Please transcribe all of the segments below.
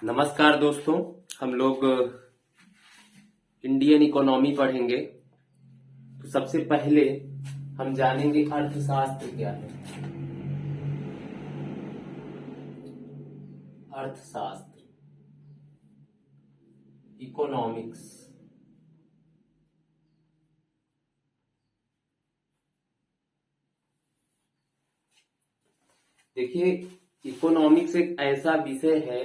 नमस्कार दोस्तों, हम लोग इंडियन इकोनॉमी पढ़ेंगे। तो सबसे पहले हम जानेंगे अर्थशास्त्र क्या है। अर्थशास्त्र, इकोनॉमिक्स। देखिए, इकोनॉमिक्स एक ऐसा विषय है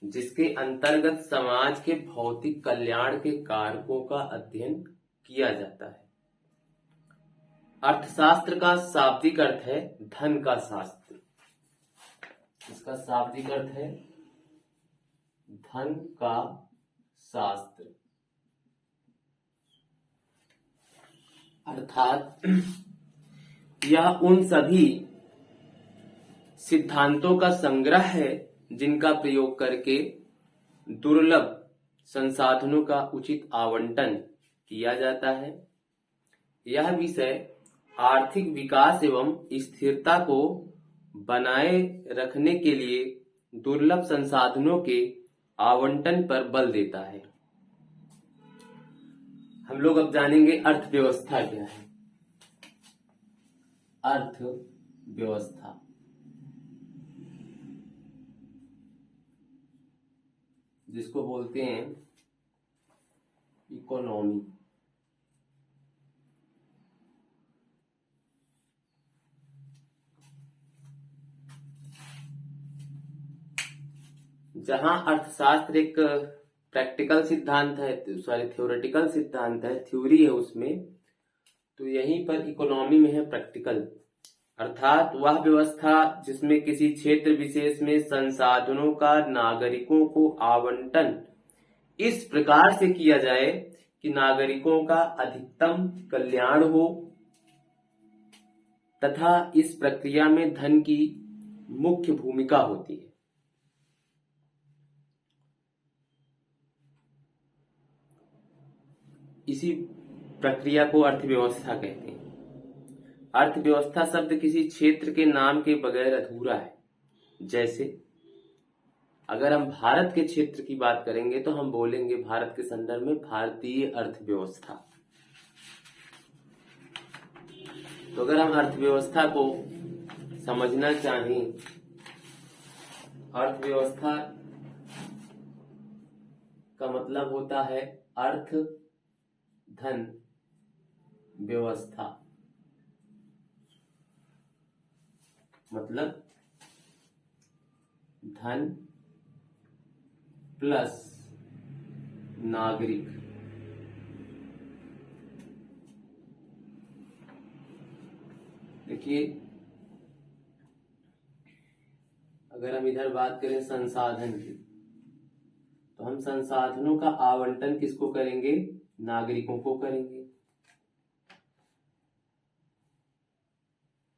जिसके अंतर्गत समाज के भौतिक कल्याण के कारकों का अध्ययन किया जाता है। अर्थशास्त्र का शाब्दिक अर्थ है धन का शास्त्र। इसका शाब्दिक अर्थ है धन का शास्त्र, अर्थात यह उन सभी सिद्धांतों का संग्रह है जिनका प्रयोग करके दुर्लभ संसाधनों का उचित आवंटन किया जाता है। यह विषय आर्थिक विकास एवं स्थिरता को बनाए रखने के लिए दुर्लभ संसाधनों के आवंटन पर बल देता है। हम लोग अब जानेंगे अर्थव्यवस्था क्या है। अर्थव्यवस्था जिसको बोलते हैं इकोनॉमी। जहां अर्थशास्त्र एक प्रैक्टिकल सिद्धांत है, थ्योरेटिकल सिद्धांत है, थ्योरी है उसमें, तो यहीं पर इकोनॉमी में है प्रैक्टिकल, अर्थात वह व्यवस्था जिसमें किसी क्षेत्र विशेष में संसाधनों का नागरिकों को आवंटन इस प्रकार से किया जाए कि नागरिकों का अधिकतम कल्याण हो तथा इस प्रक्रिया में धन की मुख्य भूमिका होती है। इसी प्रक्रिया को अर्थव्यवस्था कहते हैं। अर्थव्यवस्था शब्द किसी क्षेत्र के नाम के बगैर अधूरा है। जैसे अगर हम भारत के क्षेत्र की बात करेंगे तो हम बोलेंगे भारत के संदर्भ में भारतीय अर्थव्यवस्था। तो अगर हम अर्थव्यवस्था को समझना चाहें, अर्थव्यवस्था का मतलब होता है अर्थ धन व्यवस्था, मतलब धन प्लस नागरिक। देखिए, अगर हम इधर बात करें संसाधन की, तो हम संसाधनों का आवंटन किसको करेंगे? नागरिकों को करेंगे।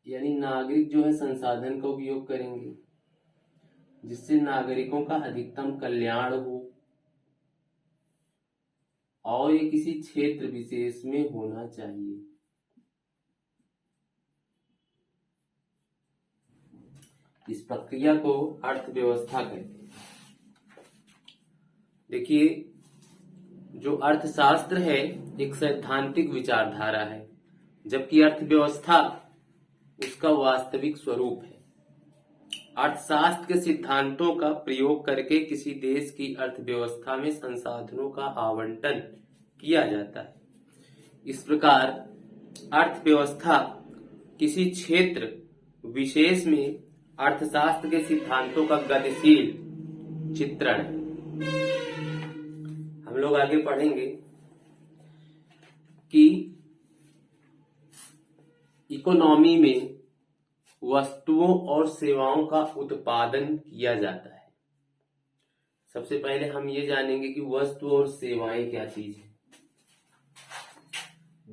यानी नागरिक जो है संसाधन का उपयोग करेंगे जिससे नागरिकों का अधिकतम कल्याण हो और ये किसी क्षेत्र विशेष में होना चाहिए। इस प्रक्रिया को अर्थव्यवस्था कहते हैं। देखिए, जो अर्थशास्त्र है एक सैद्धांतिक विचारधारा है, जबकि अर्थव्यवस्था उसका वास्तविक स्वरूप है। अर्थशास्त्र के सिद्धांतों का प्रयोग करके किसी देश की अर्थव्यवस्था में संसाधनों का आवंटन किया जाता है। इस प्रकार अर्थव्यवस्था किसी क्षेत्र विशेष में अर्थशास्त्र के सिद्धांतों का गतिशील चित्रण है। हम लोग आगे पढ़ेंगे कि इकोनॉमी में वस्तुओं और सेवाओं का उत्पादन किया जाता है। सबसे पहले हम ये जानेंगे कि वस्तु और सेवाएं क्या चीज है।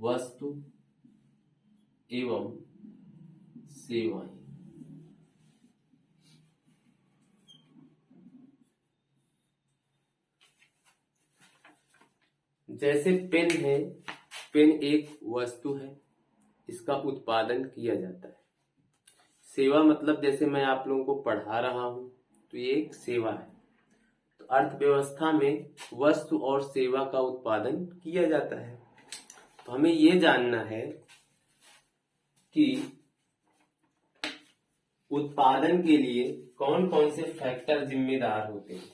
वस्तु एवं सेवाएं, जैसे पेन है, पेन एक वस्तु है, इसका उत्पादन किया जाता है। सेवा मतलब जैसे मैं आप लोगों को पढ़ा रहा हूं, तो ये एक सेवा है। तो अर्थव्यवस्था में वस्तु और सेवा का उत्पादन किया जाता है। तो हमें ये जानना है कि उत्पादन के लिए कौन कौन से फैक्टर जिम्मेदार होते हैं।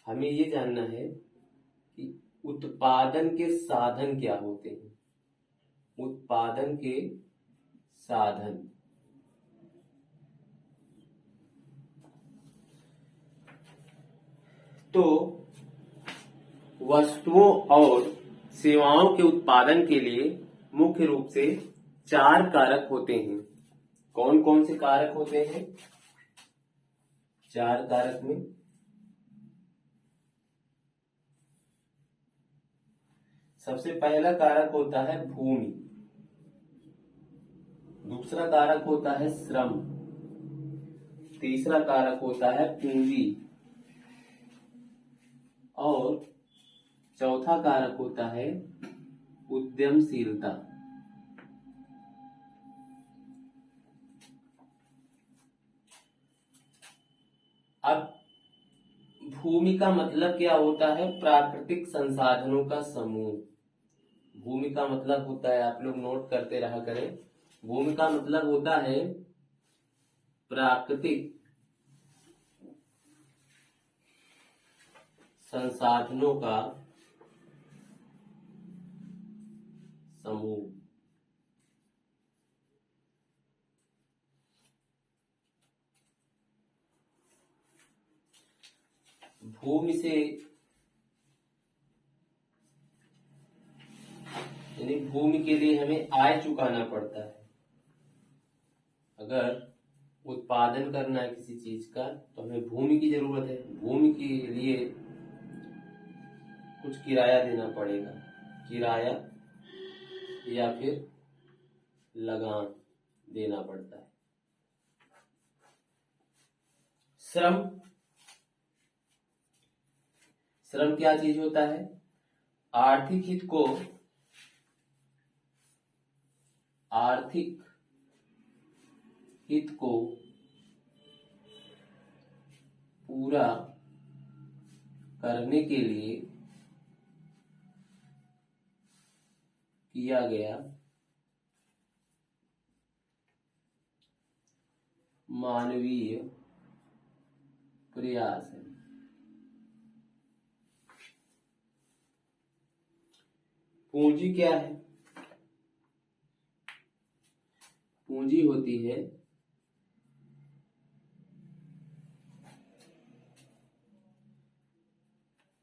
हमें ये जानना है कि उत्पादन के साधन क्या होते हैं। उत्पादन के साधन, तो वस्तुओं और सेवाओं के उत्पादन के लिए मुख्य रूप से 4 कारक होते हैं। कौन कौन से कारक होते हैं? 4 कारक में सबसे पहला कारक होता है भूमि, दूसरा कारक होता है श्रम, तीसरा कारक होता है पूंजी और चौथा कारक होता है उद्यमशीलता। अब भूमि का मतलब क्या होता है? प्राकृतिक संसाधनों का समूह। भूमि का मतलब होता है, आप लोग नोट करते रहा करें, भूमि का मतलब होता है प्राकृतिक संसाधनों का समूह। भूमि से यानी भूमि के लिए हमें आय चुकाना पड़ता है। अगर उत्पादन करना है किसी चीज का तो हमें भूमि की जरूरत है। भूमि के लिए कुछ किराया देना पड़ेगा, किराया या फिर लगान देना पड़ता है। श्रम, श्रम क्या चीज होता है? आर्थिक हित को पूरा करने के लिए किया गया मानवीय प्रयास है। पूंजी क्या है? पूंजी होती है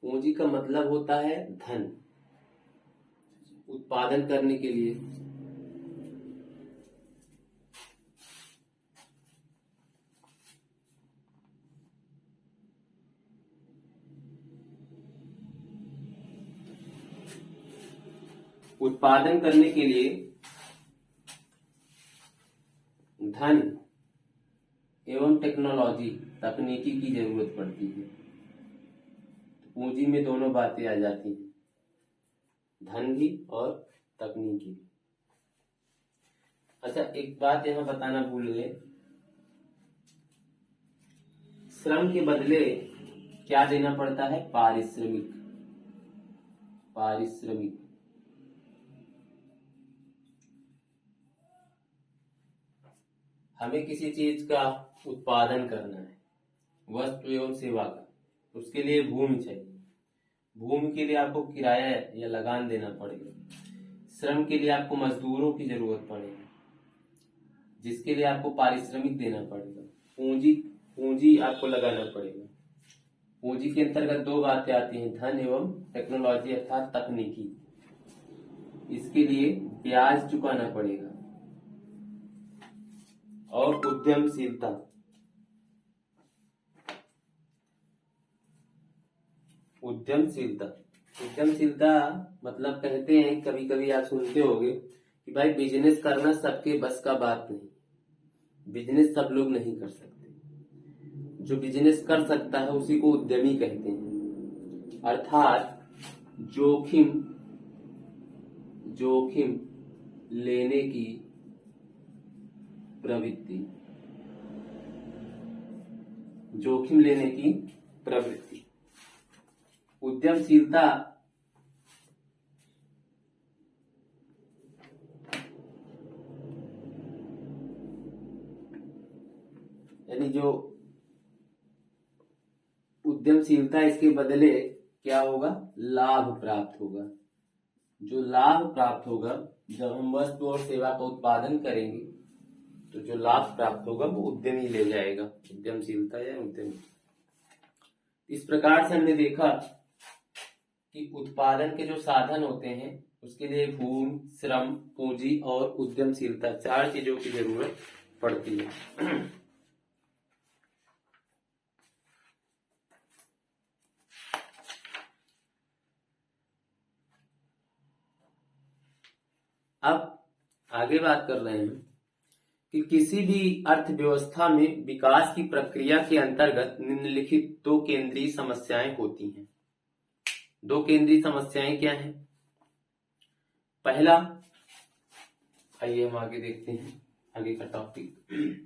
पूंजी का मतलब होता है धन। उत्पादन करने के लिए धन एवं टेक्नोलॉजी, तकनीकी की जरूरत पड़ती है। पूंजी में दोनों बातें आ जाती हैं, धन भी और तकनीकी भी। अच्छा, एक बात यहाँ बताना भूल गए, श्रम के बदले क्या देना पड़ता है? पारिश्रमिक। हमें किसी चीज का उत्पादन करना है, वस्तु एवं सेवा का, उसके लिए भूमि चाहिए। भूमि के लिए आपको किराया या लगान देना पड़ेगा। श्रम के लिए आपको मजदूरों की जरूरत पड़ेगी, जिसके लिए आपको पारिश्रमिक देना पड़ेगा। पूंजी आपको लगाना पड़ेगा। पूंजी के अंतर्गत 2 बातें आती हैं, धन एवं टेक्नोलॉजी अर्थात तकनीकी। इसके लिए ब्याज चुकाना पड़ेगा। और उद्यमशीलता, उद्यमशीलता मतलब कहते हैं, कभी कभी आप सुनते होंगे कि भाई बिजनेस करना सबके बस का बात नहीं, बिजनेस सब लोग नहीं कर सकते। जो बिजनेस कर सकता है उसी को उद्यमी कहते हैं। अर्थात जोखिम जोखिम लेने की प्रवृत्ति, जोखिम लेने की प्रवृत्ति। उद्यमशीलता यानी जो उद्यमशीलता, इसके बदले क्या होगा, लाभ प्राप्त होगा। जो लाभ प्राप्त होगा, जब हम वस्तु और सेवा का उत्पादन करेंगे तो जो लाभ प्राप्त होगा वो उद्यमी ले जाएगा, उद्यमशीलता या उद्यमी। इस प्रकार से हमने देखा कि उत्पादन के जो साधन होते हैं उसके लिए भूमि, श्रम, पूंजी और उद्यमशीलता, 4 चीजों की जरूरत पड़ती है। अब आगे बात कर रहे हैं कि किसी भी अर्थव्यवस्था में विकास की प्रक्रिया के अंतर्गत निम्नलिखित 2 केंद्रीय समस्याएं होती हैं। 2 केंद्रीय समस्याएं क्या हैं? पहला, आइए हम आगे देखते हैं आगे का टॉपिक।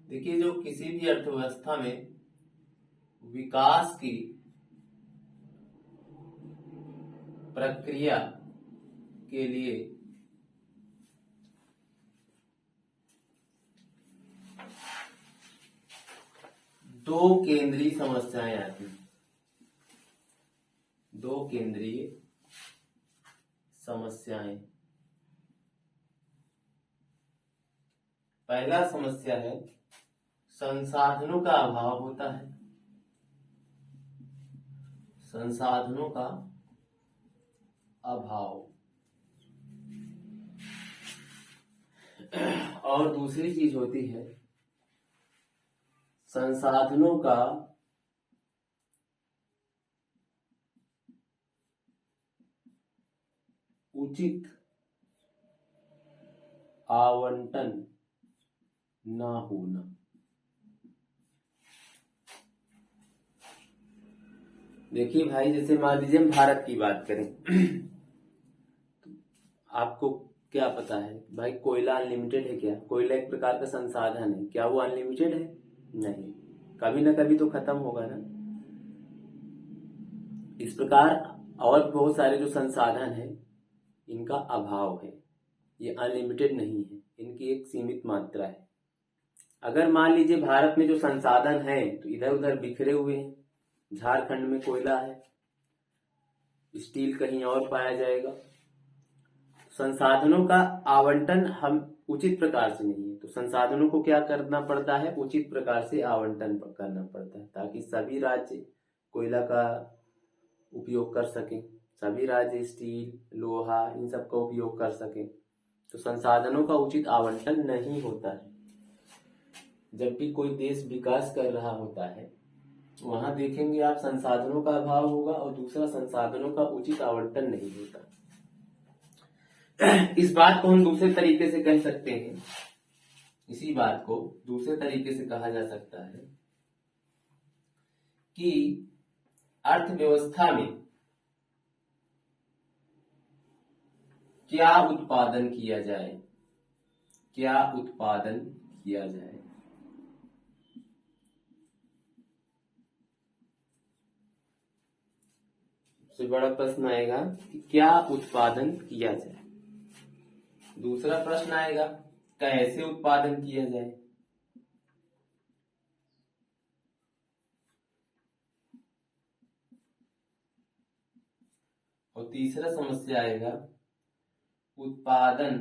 देखिए, जो किसी भी अर्थव्यवस्था में विकास की प्रक्रिया के लिए दो केंद्रीय समस्याएं आती हैं। 2 केंद्रीय समस्याएं। पहला समस्या है संसाधनों का अभाव होता है, संसाधनों का अभाव। और दूसरी चीज होती है संसाधनों का उचित आवंटन ना होना। देखिए भाई, जैसे मान लीजिए हम भारत की बात करें तो आपको क्या पता है भाई, कोयला अनलिमिटेड है क्या? कोयला एक प्रकार का संसाधन है, क्या वो अनलिमिटेड है? नहीं, कभी ना कभी तो खत्म होगा ना। इस प्रकार और बहुत सारे जो संसाधन है इनका अभाव है, ये अनलिमिटेड नहीं है, इनकी एक सीमित मात्रा है। अगर मान लीजिए भारत में जो संसाधन है तो इधर उधर बिखरे हुए हैं, झारखंड में कोयला है, स्टील कहीं और पाया जाएगा, संसाधनों का आवंटन हम उचित प्रकार से नहीं है, तो संसाधनों को क्या करना पड़ता है, उचित प्रकार से आवंटन करना पड़ता है ताकि सभी राज्य कोयला का उपयोग कर सकें, सभी राज्य स्टील, लोहा इन सब का उपयोग कर सकें। तो संसाधनों का उचित आवंटन नहीं होता है। जब भी कोई देश विकास कर रहा होता है वहां देखेंगे आप, संसाधनों का अभाव होगा और दूसरा संसाधनों का उचित आवंटन नहीं होता। इस बात को हम दूसरे तरीके से कह सकते हैं, इसी बात को दूसरे तरीके से कहा जा सकता है कि अर्थव्यवस्था में क्या उत्पादन किया जाए, क्या उत्पादन किया जाए। सबसे बड़ा प्रश्न आएगा कि क्या उत्पादन किया जाए। दूसरा प्रश्न आएगा कैसे उत्पादन किया जाए। और तीसरा समस्या आएगा उत्पादन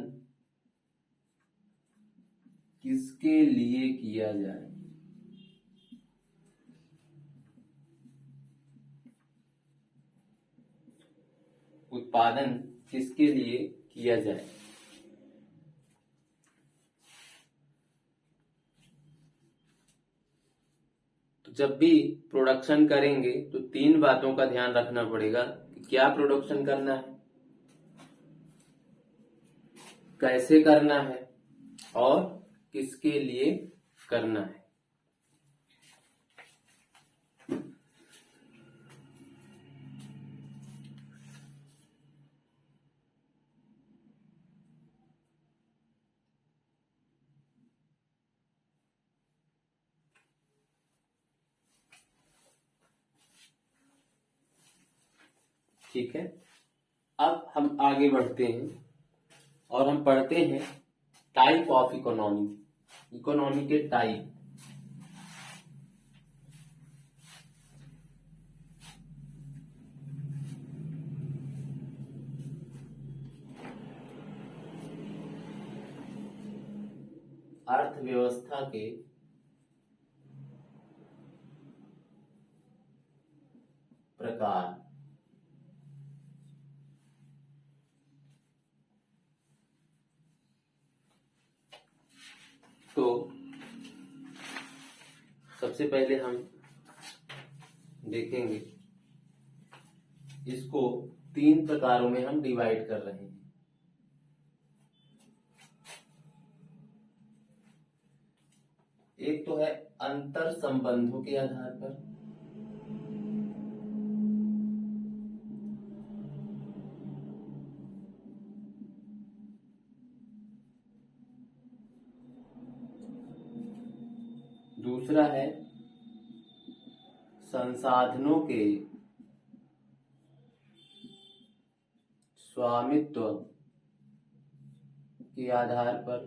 किसके लिए किया जाए। उत्पादन किसके लिए किया जाए। तो जब भी प्रोडक्शन करेंगे तो 3 बातों का ध्यान रखना पड़ेगा कि क्या प्रोडक्शन करना है, कैसे करना है और किसके लिए करना है। ठीक है, अब हम आगे बढ़ते हैं और हम पढ़ते हैं टाइप ऑफ इकोनॉमी, इकोनॉमी के टाइप। अर्थव्यवस्था के प्रकार। तो सबसे पहले हम देखेंगे, इसको 3 प्रकारों में हम डिवाइड कर रहे हैं। एक तो है अंतर संबंधों के आधार पर, दूसरा है संसाधनों के स्वामित्व के आधार पर,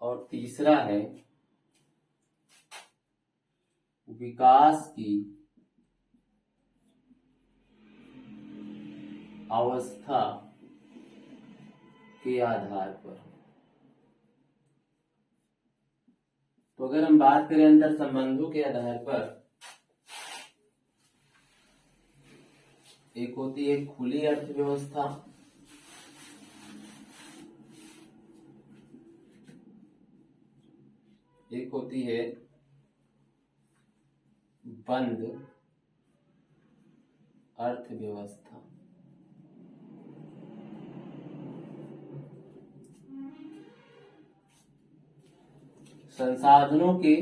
और तीसरा है विकास की अवस्था के आधार पर। तो अगर हम बात करें अंतर संबंधों के आधार पर, एक होती है खुली अर्थव्यवस्था, एक होती है बंद अर्थव्यवस्था। संसाधनों के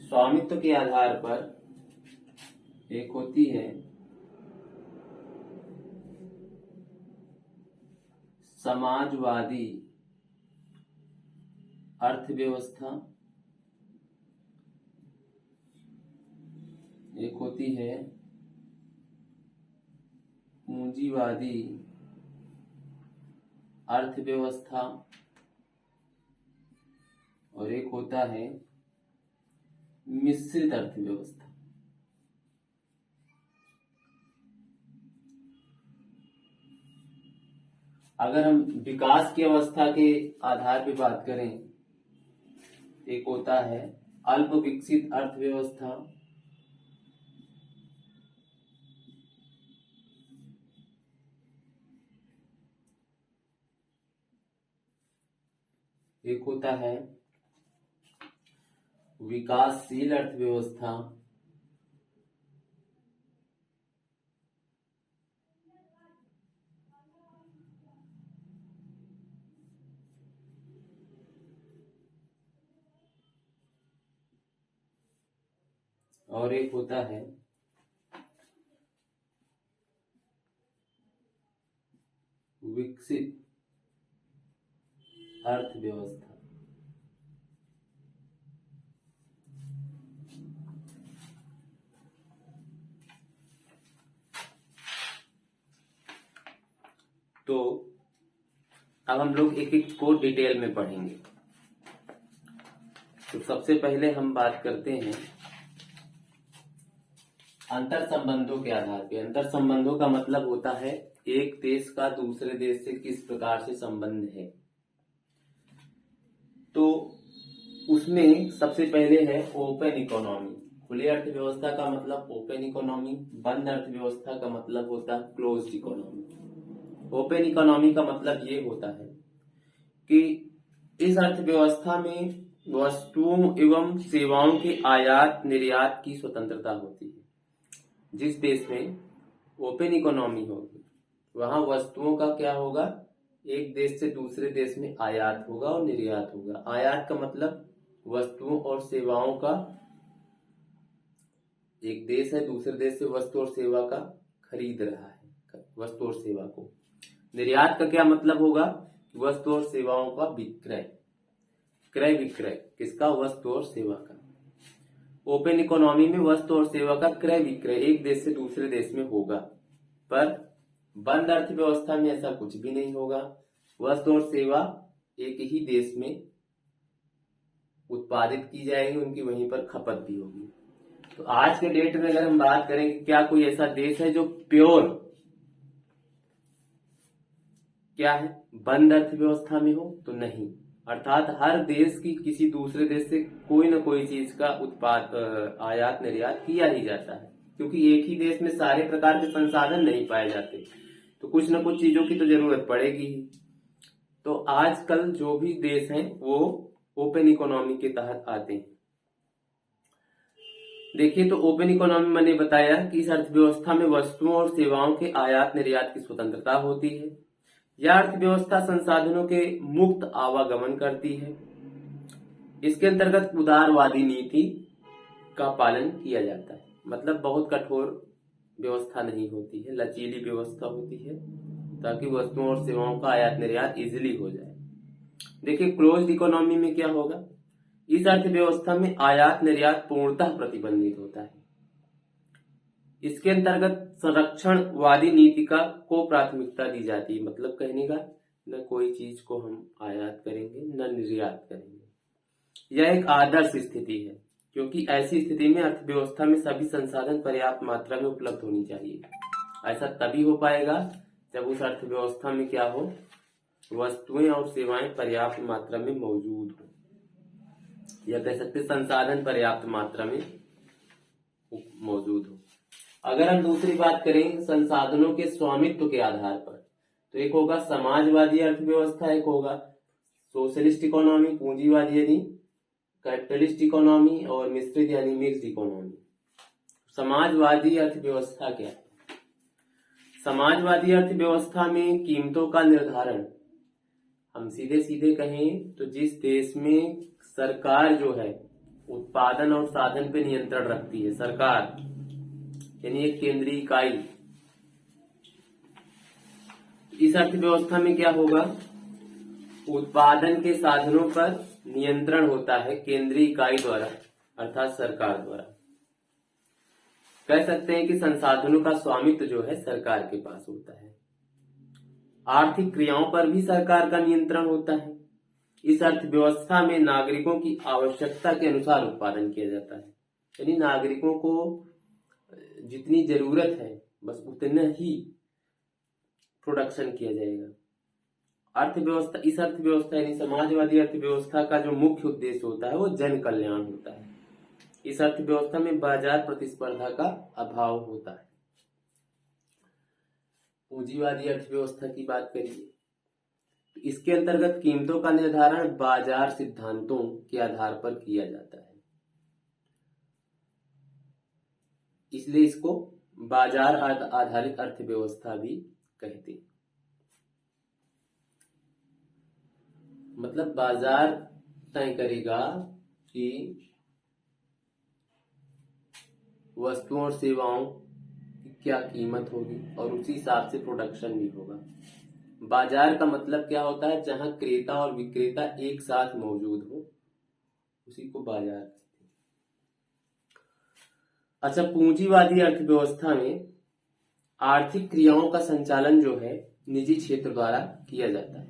स्वामित्व के आधार पर एक होती है समाजवादी अर्थव्यवस्था, एक होती है पूंजीवादी अर्थव्यवस्था, और एक होता है मिश्रित अर्थव्यवस्था। अगर हम विकास की अवस्था के आधार पर बात करें, एक होता है अल्प विकसित अर्थव्यवस्था, एक होता है विकासशील अर्थव्यवस्था, और एक होता है विकसित अर्थव्यवस्था। तो अब हम लोग एक एक को डिटेल में पढ़ेंगे। तो सबसे पहले हम बात करते हैं अंतर संबंधों के आधार पे। अंतर संबंधों का मतलब होता है एक देश का दूसरे देश से किस प्रकार से संबंध है। तो उसमें सबसे पहले है ओपन इकोनॉमी। खुली अर्थव्यवस्था का मतलब ओपन इकोनॉमी, बंद अर्थव्यवस्था का मतलब होता है क्लोज्ड इकोनॉमी। ओपन इकोनॉमी का मतलब ये होता है कि इस अर्थव्यवस्था में वस्तुओं एवं सेवाओं के आयात निर्यात की स्वतंत्रता होती है। जिस देश में ओपन इकोनॉमी होगी वहां वस्तुओं का क्या होगा, एक देश से दूसरे देश में आयात होगा और निर्यात होगा। आयात का मतलब वस्तुओं और सेवाओं का, एक देश है दूसरे देश से वस्तु और सेवा का खरीद रहा है, वस्तु और सेवा को। निर्यात का क्या मतलब होगा, वस्तु और सेवाओं का विक्रय, क्रय विक्रय किसका, वस्तु और सेवा का। ओपन इकोनॉमी में वस्तु और सेवा का क्रय विक्रय एक देश से दूसरे देश में होगा, पर बंद अर्थव्यवस्था में ऐसा कुछ भी नहीं होगा। वस्तु और सेवा एक ही देश में उत्पादित की जाएगी, उनकी वहीं पर खपत भी होगी। तो आज के डेट में अगर हम बात करें कि क्या कोई ऐसा देश है जो प्योर क्या है, बंद अर्थव्यवस्था में हो, तो नहीं। अर्थात हर देश की किसी दूसरे देश से कोई ना कोई चीज का उत्पाद आयात निर्यात किया ही जाता है, क्योंकि एक ही देश में सारे प्रकार के संसाधन नहीं पाए जाते, तो कुछ न कुछ चीजों की तो जरूरत पड़ेगी ही। तो आजकल जो भी देश हैं वो ओपन इकोनॉमी के तहत आते हैं। देखिए, तो ओपन इकोनॉमी मैंने बताया कि इस अर्थव्यवस्था में वस्तुओं और सेवाओं के आयात निर्यात की स्वतंत्रता होती है। यह अर्थव्यवस्था संसाधनों के मुक्त आवागमन करती है। इसके अंतर्गत उदारवादी नीति का पालन किया जाता है, मतलब बहुत कठोर व्यवस्था नहीं होती है, लचीली व्यवस्था होती है ताकि वस्तुओं और सेवाओं का आयात निर्यात इजिली हो जाए। देखिए, क्लोज्ड इकोनॉमी में क्या होगा, इस अर्थव्यवस्था में आयात निर्यात पूर्णतः प्रतिबंधित होता है। इसके अंतर्गत संरक्षणवादी नीति का को प्राथमिकता दी जाती है, मतलब कहने का न कोई चीज को हम आयात करेंगे न निर्यात करेंगे। यह एक आदर्श स्थिति है, क्योंकि ऐसी स्थिति में अर्थव्यवस्था में सभी संसाधन पर्याप्त मात्रा में उपलब्ध होनी चाहिए। ऐसा तभी हो पाएगा जब उस अर्थव्यवस्था में क्या हो, वस्तुएं और सेवाएं पर्याप्त मात्रा में मौजूद हो, या कह सकते संसाधन पर्याप्त मात्रा में मौजूद हो। अगर हम दूसरी बात करें संसाधनों के स्वामित्व के आधार पर, तो एक होगा समाजवादी अर्थव्यवस्था, एक होगा सोशलिस्ट इकोनॉमी, पूंजीवादी यानी कैपिटलिस्ट इकोनॉमी, और मिश्रित यानी मिक्स्ड इकोनॉमी। समाजवादी अर्थव्यवस्था क्या है? समाजवादी अर्थव्यवस्था में कीमतों का निर्धारण, हम सीधे सीधे कहें तो जिस देश में सरकार जो है उत्पादन और साधन पे नियंत्रण रखती है, सरकार यानी एक केंद्रीय इकाई, इस अर्थव्यवस्था में क्या होगा, उत्पादन के साधनों पर नियंत्रण होता है केंद्रीय इकाई द्वारा, अर्थात सरकार द्वारा। कह सकते हैं कि संसाधनों का स्वामित्व जो है सरकार के पास होता है। आर्थिक क्रियाओं पर भी सरकार का नियंत्रण होता है। इस अर्थव्यवस्था में नागरिकों की आवश्यकता के अनुसार उत्पादन किया जाता है, यानी नागरिकों को जितनी जरूरत है बस उतना ही प्रोडक्शन किया जाएगा। अर्थव्यवस्था, इस अर्थव्यवस्था यानी समाजवादी अर्थव्यवस्था का जो मुख्य उद्देश्य होता है वो जन कल्याण होता है। इस अर्थव्यवस्था में बाजार प्रतिस्पर्धा का अभाव होता है। पूंजीवादी अर्थव्यवस्था की बात करिए तो इसके अंतर्गत कीमतों का निर्धारण बाजार सिद्धांतों के आधार पर किया जाता है, इसलिए इसको बाजार आधारित अर्थव्यवस्था भी कहते हैं। मतलब बाजार तय करेगा कि वस्तुओं और सेवाओं की क्या कीमत होगी और उसी हिसाब से प्रोडक्शन भी होगा। बाजार का मतलब क्या होता है, जहां क्रेता और विक्रेता एक साथ मौजूद हो, उसी को बाजार कहते हैं। अच्छा, पूंजीवादी अर्थव्यवस्था में आर्थिक क्रियाओं का संचालन जो है निजी क्षेत्र द्वारा किया जाता है।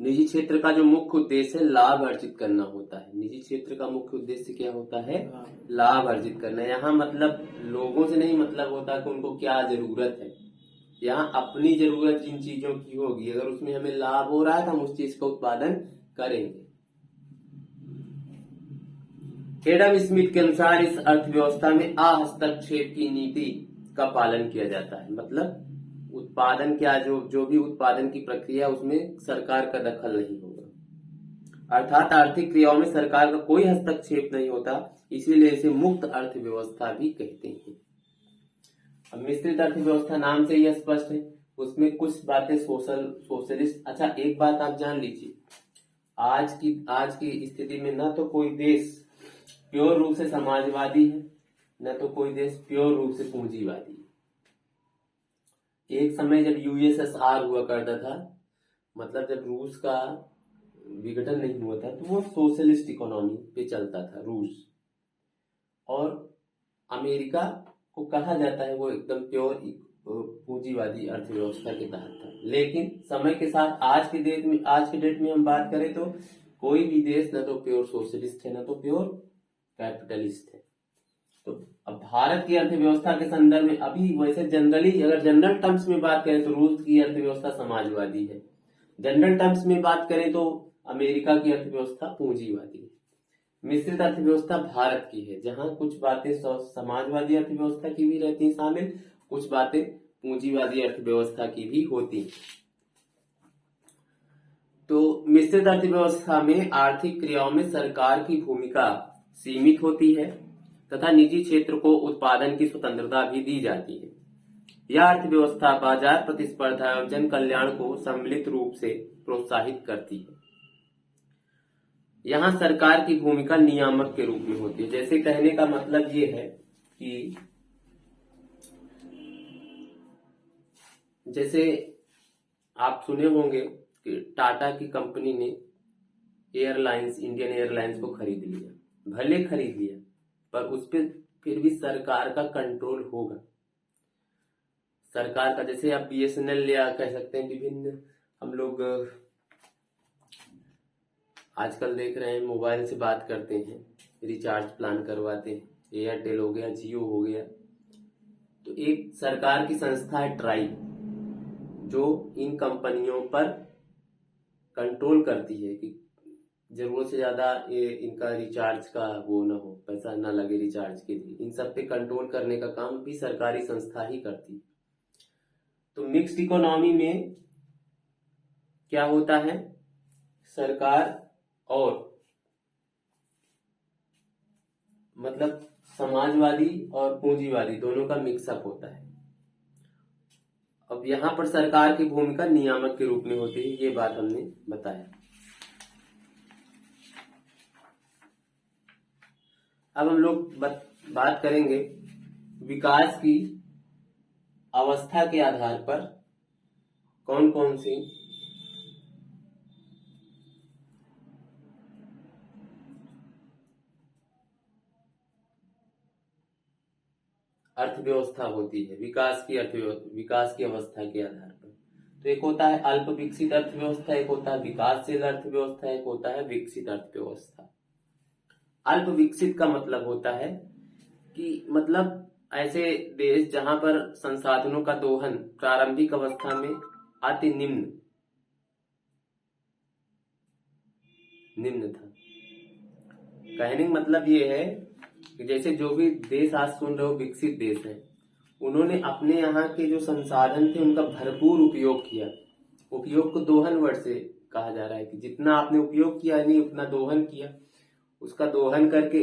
निजी क्षेत्र का जो मुख्य उद्देश्य है लाभ अर्जित करना होता है। निजी क्षेत्र का मुख्य उद्देश्य क्या होता है, लाभ अर्जित करना। यहाँ मतलब लोगों से नहीं मतलब होता कि उनको क्या जरूरत है, यहाँ अपनी जरूरत जिन चीजों की होगी अगर उसमें हमें लाभ हो रहा है तो हम उस चीज का उत्पादन करेंगे। एडम स्मिथ के अनुसार इस अर्थव्यवस्था में अहस्तक्षेप की नीति का पालन किया जाता है। मतलब उत्पादन क्या जो भी उत्पादन की प्रक्रिया उसमें सरकार का दखल नहीं होगा, अर्थात आर्थिक क्रियाओं में सरकार का कोई हस्तक्षेप नहीं होता, इसीलिए इसे मुक्त अर्थव्यवस्था भी कहते हैं। अब मिश्रित अर्थव्यवस्था नाम से ही स्पष्ट है, उसमें कुछ बातें सोशलिस्ट। अच्छा, एक बात आप जान लीजिए, आज की स्थिति में ना तो कोई देश प्योर रूप से समाजवादी है, न तो कोई देश प्योर रूप से पूंजीवादी है। एक समय जब यूएसएसआर हुआ करता था, मतलब जब रूस का विघटन नहीं हुआ था, तो वो सोशलिस्ट इकोनॉमी पे चलता था रूस, और अमेरिका को कहा जाता है वो एकदम प्योर पूंजीवादी अर्थव्यवस्था के तहत था। लेकिन समय के साथ आज के डेट में हम बात करें तो कोई भी देश न तो प्योर सोशलिस्ट है, न तो प्योर कैपिटलिस्ट है। तो अब भारत की अर्थव्यवस्था के संदर्भ में अभी वैसे जनरली अगर जनरल टर्म्स में बात करें तो रूस की अर्थव्यवस्था समाजवादी है, जनरल टर्म्स में बात करें तो अमेरिका की अर्थव्यवस्था पूंजीवादी है। मिश्रित अर्थव्यवस्था भारत की है, जहां कुछ बातें समाजवादी अर्थव्यवस्था की भी रहती हैं शामिल, कुछ बातें पूंजीवादी अर्थव्यवस्था की भी होती हैं। तो मिश्रित अर्थव्यवस्था में आर्थिक क्रियाओं में सरकार की भूमिका सीमित होती है तथा निजी क्षेत्र को उत्पादन की स्वतंत्रता भी दी जाती है। यह अर्थव्यवस्था बाजार प्रतिस्पर्धा एवं जन कल्याण को सम्मिलित रूप से प्रोत्साहित करती है। यहाँ सरकार की भूमिका नियामक के रूप में होती है। जैसे कहने का मतलब ये है कि जैसे आप सुने होंगे कि टाटा की कंपनी ने इंडियन एयरलाइंस को खरीद लिया, भले खरीद लिया पर उस पर फिर भी सरकार का कंट्रोल होगा। सरकार का, जैसे आप बीएसएनएल या कह सकते हैं विभिन्न, हम लोग आजकल देख रहे हैं मोबाइल से बात करते हैं, रिचार्ज प्लान करवाते हैं, एयरटेल हो गया, जियो हो गया। तो एक सरकार की संस्था है ट्राई, जो इन कंपनियों पर कंट्रोल करती है कि जरूरत से ज्यादा ये इनका रिचार्ज का वो ना हो, पैसा ना लगे रिचार्ज के लिए। इन सब पे कंट्रोल करने का काम भी सरकारी संस्था ही करती है। तो मिक्स्ड इकोनॉमी में क्या होता है, सरकार और मतलब समाजवादी और पूंजीवादी दोनों का मिक्सअप होता है। अब यहाँ पर सरकार की भूमिका नियामक के रूप में होती है, ये बात हमने बताया। अब हम लोग बात करेंगे विकास की अवस्था के आधार पर कौन कौन सी अर्थव्यवस्था होती है, विकास की अवस्था के आधार पर। तो एक होता है अल्प विकसित अर्थव्यवस्था, एक होता है विकासशील अर्थव्यवस्था, एक होता है विकसित अर्थव्यवस्था। अल्प विकसित का मतलब होता है कि मतलब ऐसे देश जहां पर संसाधनों का दोहन प्रारंभिक अवस्था में अति निम्न था। कहने का मतलब ये है कि जैसे जो भी देश आज सुन रहे हो विकसित देश है, उन्होंने अपने यहाँ के जो संसाधन थे उनका भरपूर उपयोग किया। उपयोग को दोहन वर्ड से कहा जा रहा है कि जितना आपने उपयोग किया नहीं उतना दोहन किया, उसका दोहन करके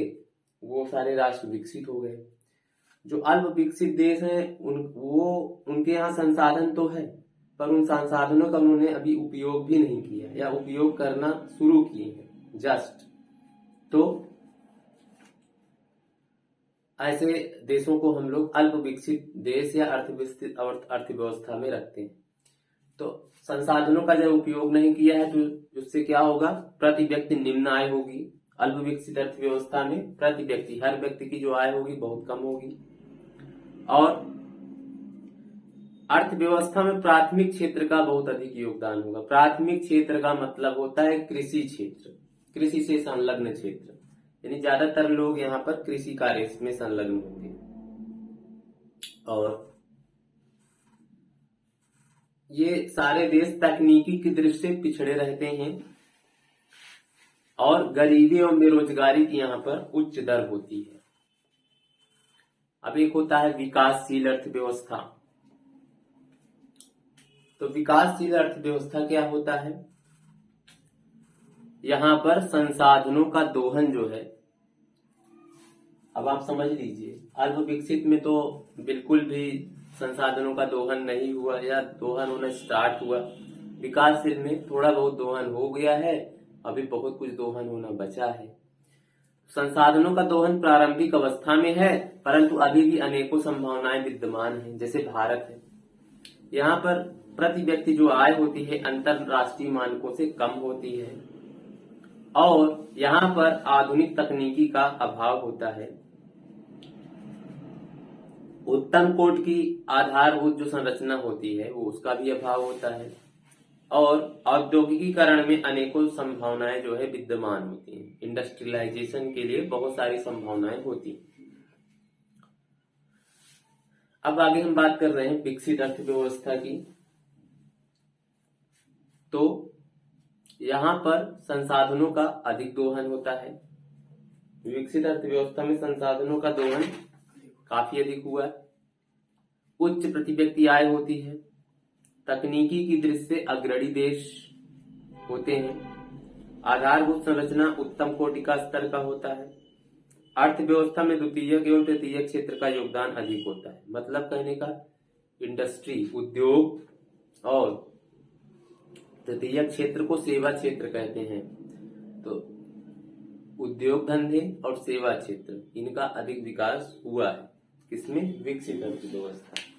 वो सारे राष्ट्र विकसित हो गए। जो अल्प विकसित देश है उनके यहाँ संसाधन तो है पर उन संसाधनों का उन्होंने अभी उपयोग भी नहीं किया या उपयोग करना शुरू किए हैं जस्ट। तो ऐसे देशों को हम लोग अल्प विकसित देश या अर्थव्यवस्था में रखते हैं। तो संसाधनों का जब उपयोग नहीं किया है तो उससे क्या होगा, प्रति व्यक्ति निम्न आय होगी। अल्प विकसित अर्थव्यवस्था में प्रति व्यक्ति, हर व्यक्ति की जो आय होगी बहुत कम होगी। और अर्थव्यवस्था में प्राथमिक क्षेत्र का बहुत अधिक योगदान होगा। प्राथमिक क्षेत्र का मतलब होता है कृषि क्षेत्र, कृषि से संलग्न क्षेत्र, यानी ज्यादातर लोग यहाँ पर कृषि कार्य में संलग्न होंगे। और ये सारे देश तकनीकी की दृष्टि से पिछड़े रहते हैं और गरीबी एवं बेरोजगारी की यहाँ पर उच्च दर होती है। अब एक होता है विकासशील अर्थव्यवस्था। तो विकासशील अर्थव्यवस्था क्या होता है? यहाँ पर संसाधनों का दोहन जो है, अब आप समझ लीजिए, अल्प विकसित में तो बिल्कुल भी संसाधनों का दोहन नहीं हुआ या दोहन होना स्टार्ट हुआ। विकासशील में थोड़ा बहुत दोहन हो गया है, अभी बहुत कुछ दोहन होना बचा है। संसाधनों का दोहन प्रारंभिक अवस्था में है, परंतु अभी भी अनेकों संभावनाएं विद्यमान हैं। जैसे भारत है, यहाँ पर प्रति व्यक्ति जो आय होती है अंतरराष्ट्रीय मानकों से कम होती है और यहाँ पर आधुनिक तकनीकी का अभाव होता है। उत्तम कोट की आधारभूत जो संरचना होती है वो उसका भी अभाव होता है और औद्योगिकीकरण में अनेकों संभावनाएं जो है विद्यमान होती हैं। इंडस्ट्रियलाइजेशन के लिए बहुत सारी संभावनाएं होती हैं। अब आगे हम बात कर रहे हैं विकसित अर्थव्यवस्था की। तो यहाँ पर संसाधनों का अधिक दोहन होता है। विकसित अर्थव्यवस्था में संसाधनों का दोहन काफी अधिक हुआ है। उच्च प्रति व्यक्ति आय होती है। तकनीकी की दृष्टि से अग्रणी देश होते हैं। आधारभूत संरचना उत्तम कोटि का स्तर का होता है। अर्थव्यवस्था में द्वितीयक एवं तृतीयक क्षेत्र का योगदान अधिक होता है। मतलब कहने का, इंडस्ट्री उद्योग और तृतीयक क्षेत्र को सेवा क्षेत्र कहते हैं। तो उद्योग धंधे और सेवा क्षेत्र, इनका अधिक विकास हुआ है। किसमें? विकसित अर्थव्यवस्था।